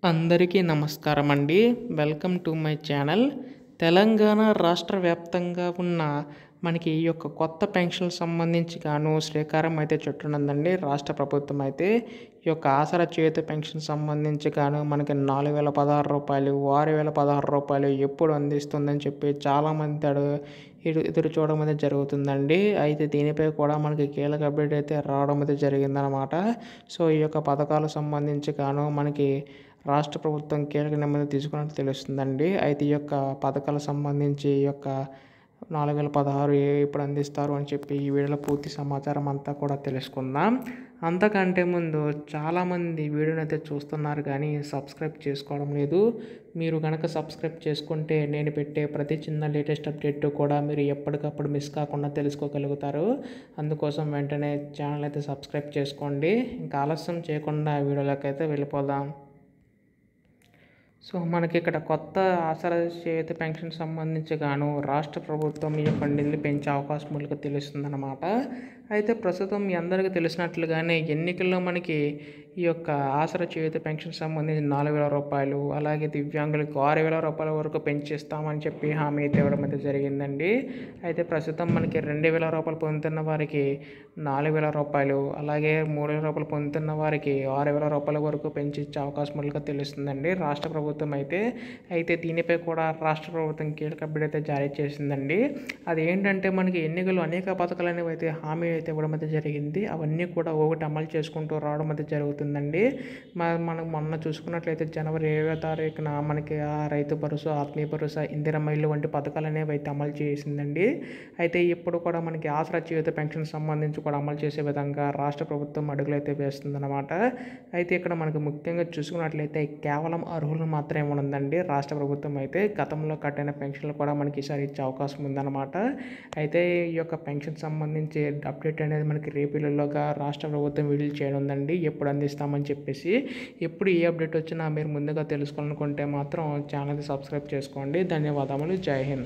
అందరికీ నమస్కారం అండి. Welcome to my channel. Telangana రాష్ట్ర వ్యాప్తంగా ఉన్న మనకి ఈ యొక్క కొత్త పెన్షన్ సంబంధించి గాను శ్రీకారం అయితే చుట్టనుందండి రాష్ట్ర ప్రభుత్వం అయితే. ఈ యొక్క ఆసరా చేయూత పెన్షన్ సంబంధించి గాను మనకి రూ. 4016, రూ. 6016 ఎప్పుడు అందిస్తుందని చెప్పి చాలామంది ఎదురు చూడడం అయితే జరుగుతుందండి. అయితే దీనిపై కూడా మనకి కీలక అప్డేట్ అయితే రావడం అయితే జరిగిందనమాట. సో ఈ యొక్క పథకాలకు సంబంధించి గాను మనకి రాష్ట్ర ప్రభుత్వం కీలక నిర్ణయం తీసుకున్నట్టు తెలుస్తుందండి. అయితే ఈ యొక్క పథకాలకు సంబంధించి ఈ యొక్క 4016 ఎప్పుడు అందిస్తారు అని చెప్పి ఈ వీడియోలో పూర్తి సమాచారం అంతా కూడా తెలుసుకుందాం. అంతకంటే ముందు చాలామంది వీడియోని అయితే చూస్తున్నారు కానీ సబ్స్క్రైబ్ చేసుకోవడం లేదు. మీరు కనుక సబ్స్క్రైబ్ చేసుకుంటే నేను పెట్టే ప్రతి చిన్న లేటెస్ట్ అప్డేట్ కూడా మీరు ఎప్పటికప్పుడు మిస్ కాకుండా తెలుసుకోగలుగుతారు. అందుకోసం వెంటనే ఛానల్ అయితే సబ్స్క్రైబ్ చేసుకోండి. ఇంకా ఆలస్యం చేయకుండా వీడియోలోకి అయితే వెళ్ళిపోదాం. సో మనకి ఇక్కడ కొత్త ఆసరా చేయూత పెన్షన్ సంబంధించి గాను రాష్ట్ర ప్రభుత్వం ఈ యొక్క నిధులు పెంచే అవకాశం మనకు తెలుస్తుందన్నమాట. అయితే ప్రస్తుతం మీ అందరికీ తెలిసినట్లుగానే ఎన్నికల్లో మనకి ఈ యొక్క ఆసరా చేయూత పెన్షన్ సంబంధించి రూ. 4000, అలాగే దివ్యాంగులకు రూ. 6000 వరకు పెంచిస్తామని చెప్పి హామీ అయితే ఇవ్వడం అయితే జరిగిందండి. అయితే ప్రస్తుతం మనకి రూ. 2000 పొందుతున్న వారికి రూ. 4000, అలాగే రూ. 3000 పొందుతున్న వారికి రూ. 6000 వరకు పెంచి ఇచ్చే అవకాశం మనకు తెలుస్తుందండి రాష్ట్ర ప్రభుత్వం అయితే. అయితే దీనిపై కూడా రాష్ట్ర ప్రభుత్వం కీలక అప్డేట్ అయితే జారీ చేసిందండి. అది ఏంటంటే మనకి ఎన్నికలు అనేక పథకాలు అనేవి అయితే హామీ అయితే ఇవ్వడం అయితే జరిగింది. అవన్నీ కూడా ఒకటి అమలు చేసుకుంటూ రావడం అయితే జరుగుతుందండి. మనం మొన్న చూసుకున్నట్లయితే జనవరి 7వ తారీఖున మనకి రైతు భరోసా, ఆత్మీయ భరోసా, ఇందిరమ్మ ఇల్లు వంటి పథకాలు అనేవి అయితే అమలు చేసిందండి. అయితే ఇప్పుడు కూడా మనకి ఆసరా చేయూత పెన్షన్ సంబంధించి కూడా అమలు చేసే విధంగా రాష్ట్ర ప్రభుత్వం అడుగులు అయితే వేస్తుందన్నమాట. అయితే ఇక్కడ మనకు ముఖ్యంగా చూసుకున్నట్లయితే కేవలం అర్హులు మాత్రమే ఉందండి రాష్ట్ర ప్రభుత్వం అయితే. గతంలో కట్టిన పెన్షన్లు కూడా మనకి ఈసారి ఇచ్చే అవకాశం ఉందన్నమాట. అయితే ఈ యొక్క పెన్షన్ సంబంధించి అప్డేట్ అనేది మనకి రేపులోగా రాష్ట్ర ప్రభుత్వం విడుదల చేయనుందండి ఎప్పుడు అందిస్తామని చెప్పేసి. ఎప్పుడు ఏ అప్డేట్ వచ్చినా మీరు ముందుగా తెలుసుకోవాలనుకుంటే మాత్రం ఛానల్ని సబ్స్క్రైబ్ చేసుకోండి. ధన్యవాదములు. జై హింద్.